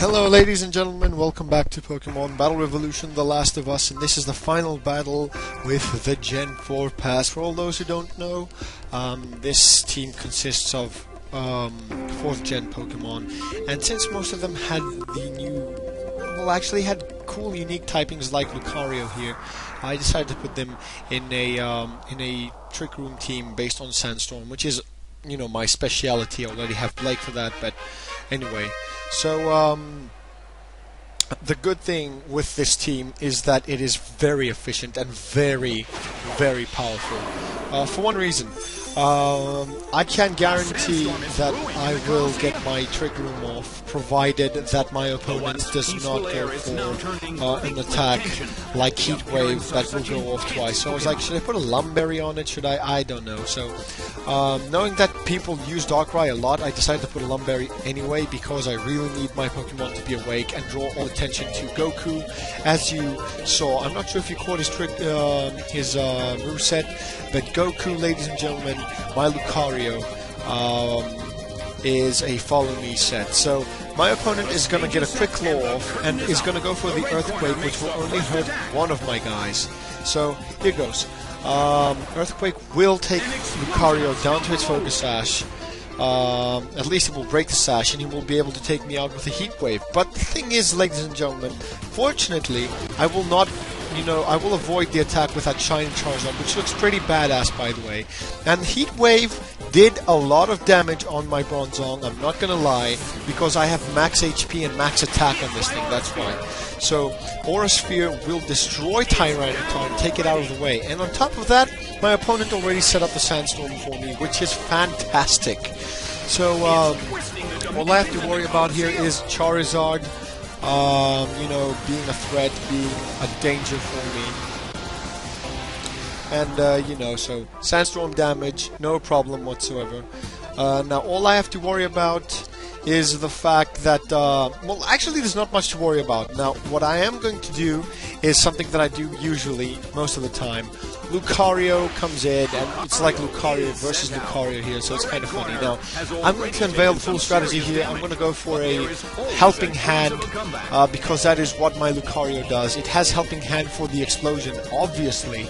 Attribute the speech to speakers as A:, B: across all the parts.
A: Hello ladies and gentlemen, welcome back to Pokemon Battle Revolution The Last of Us, and this is the final battle with the Gen 4 pass. For all those who don't know, this team consists of 4th gen Pokemon, and since most of them had the new, well actually had cool unique typings like Lucario here, I decided to put them in a Trick Room team based on Sandstorm, which is, you know, my speciality. I already have Blake for that, but anyway. So, the good thing with this team is that it is very efficient and very, very powerful. For one reason, I can guarantee that I will get my Trick Room off, provided that my opponent does not go for an attack like Heat Wave that will go off twice. So I was like, should I put a Lumberry on it? Should I? I don't know. So, knowing that people use Darkrai a lot, I decided to put a Lumberry anyway because I really need my Pokemon to be awake and draw all attention to Goku. As you saw, I'm not sure if you caught his moveset, but Goku, ladies and gentlemen, my Lucario is a follow me set. So my opponent is going to get a quick claw off and is going to go for the Earthquake, which will only hurt one of my guys. So here goes. Earthquake will take Lucario down to its Focus Sash. At least it will break the sash and he will be able to take me out with a Heat Wave. But the thing is, ladies and gentlemen, fortunately, I will not, I will avoid the attack with that Shiny Charizard, which looks pretty badass, by the way. And Heat Wave did a lot of damage on my Bronzong, I'm not gonna lie, because I have max HP and max attack on this thing, that's why. So, Aura Sphere will destroy Tyranitar and take it out of the way. And on top of that, my opponent already set up the Sandstorm for me, which is fantastic. So, all I have to worry about here is Charizard, being a threat, being a danger for me. And, so Sandstorm damage, no problem whatsoever. Now, all I have to worry about is the fact that, well, actually there's not much to worry about. Now, what I am going to do is something that I do usually, most of the time. Lucario comes in, and it's like Lucario versus Lucario here, so it's kind of funny. Now, I'm going to unveil the full strategy here. I'm going to go for a Helping Hand, because that is what my Lucario does. It has Helping Hand for the explosion, obviously.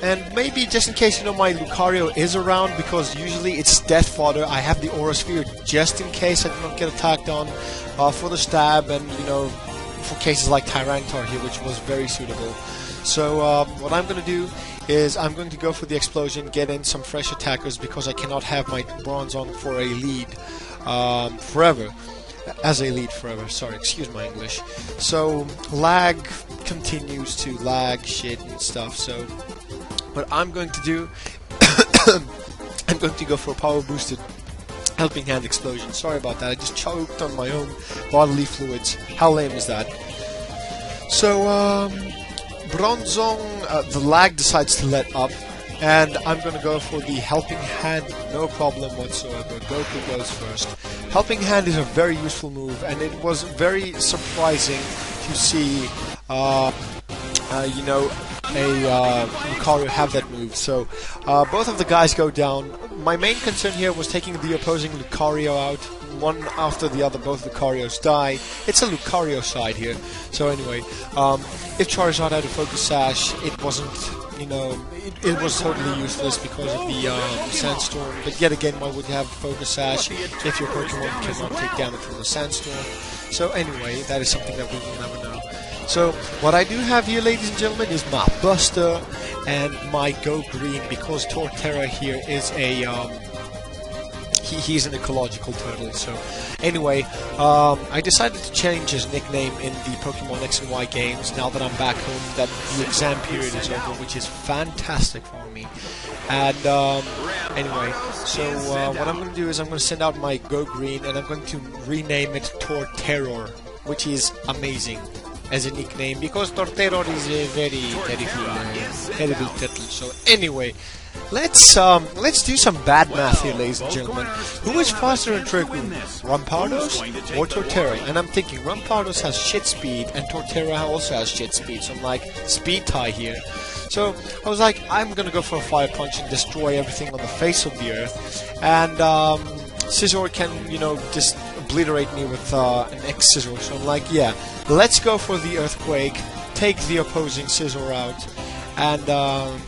A: And maybe just in case, my Lucario is around, because usually it's Death Fodder. I have the Aura Sphere just in case I do not get attacked on for the stab, and, for cases like Tyranitar here, which was very suitable. So what I'm going to do is I'm going to go for the explosion, get in some fresh attackers, because I cannot have my Bronzong for a lead forever. As a lead forever, sorry, excuse my English. So lag continues to lag shit and stuff, so what I'm going to do, I'm going to go for a power boosted Helping Hand explosion. Sorry about that, I just choked on my own bodily fluids. How lame is that? So, Bronzong, the lag decides to let up, and I'm going to go for the Helping Hand, no problem whatsoever. Goku goes first. Helping Hand is a very useful move, and it was very surprising to see, Lucario have that move. So, both of the guys go down. My main concern here was taking the opposing Lucario out. One after the other, both Lucarios die. It's a Lucario side here. So anyway, if Charizard had a Focus Sash, it wasn't, it was totally useless because of the Sandstorm. But yet again, why would you have Focus Sash if your Pokemon cannot take damage from the Sandstorm? So anyway, that is something that we will never know. So what I do have here, ladies and gentlemen, is my Buster and my Go Green, because Torterra here is a he's an ecological turtle. So anyway, I decided to change his nickname in the Pokemon X and Y games now that I'm back home, that the exam period is over, which is fantastic for me. And anyway, so what I'm going to do is I'm going to send out my Go Green, and I'm going to rename it Torterror, which is amazing as a nickname, because Torterror is a very terrible turtle. So anyway, let's do some bad math here, ladies and gentlemen. Who is faster in Trick Room, Rampardos or Torterra? And I'm thinking Rampardos has shit speed and Torterra also has shit speed, so I'm like, speed tie here. So I was like, I'm gonna go for a Fire Punch and destroy everything on the face of the earth, and Scizor can, just obliterate me with an X Scissor. So I'm like, yeah, let's go for the Earthquake, take the opposing Scissor out, and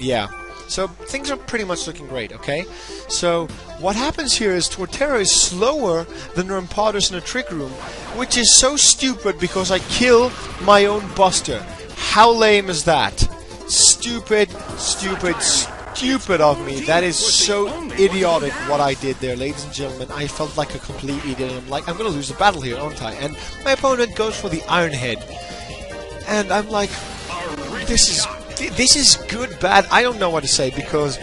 A: yeah. So things are pretty much looking great, okay? So what happens here is Torterra is slower than Rampardos in a Trick Room, which is so stupid because I kill my own Buster. How lame is that? Stupid, stupid, stupid of me. That is so idiotic what I did there, ladies and gentlemen. I felt like a complete idiot. I'm like, I'm gonna lose the battle here, aren't I? And my opponent goes for the Iron Head. And I'm like, this is good, bad. I don't know what to say because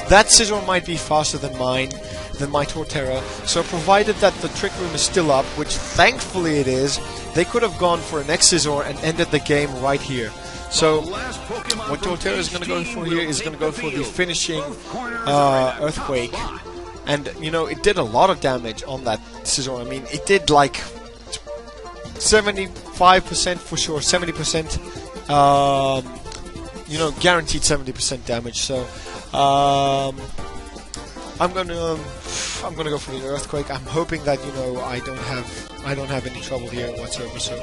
A: that Scissor might be faster than mine, than my Torterra. So provided that the Trick Room is still up, which thankfully it is, they could have gone for an X Scissor and ended the game right here. So what Torterra is going to go for here is going to go for the finishing Earthquake. And, you know, it did a lot of damage on that Scissor. I mean, it did like 75% for sure, 70%. You know, guaranteed 70% damage. So I'm gonna go for the Earthquake. I'm hoping that, you know, I don't have any trouble here whatsoever. So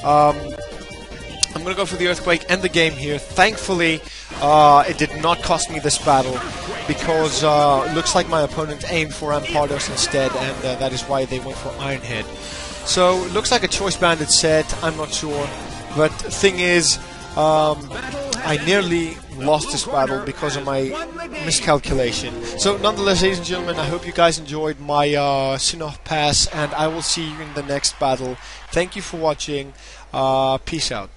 A: I'm gonna go for the Earthquake, end the game here. Thankfully, it did not cost me this battle because it looks like my opponent aimed for Rampardos instead, and that is why they went for Iron Head. So it looks like a Choice Banded set. I'm not sure, but the thing is, I nearly lost this battle because of my miscalculation. So nonetheless, ladies and gentlemen, I hope you guys enjoyed my Sinnoh pass, and I will see you in the next battle. Thank you for watching. Peace out.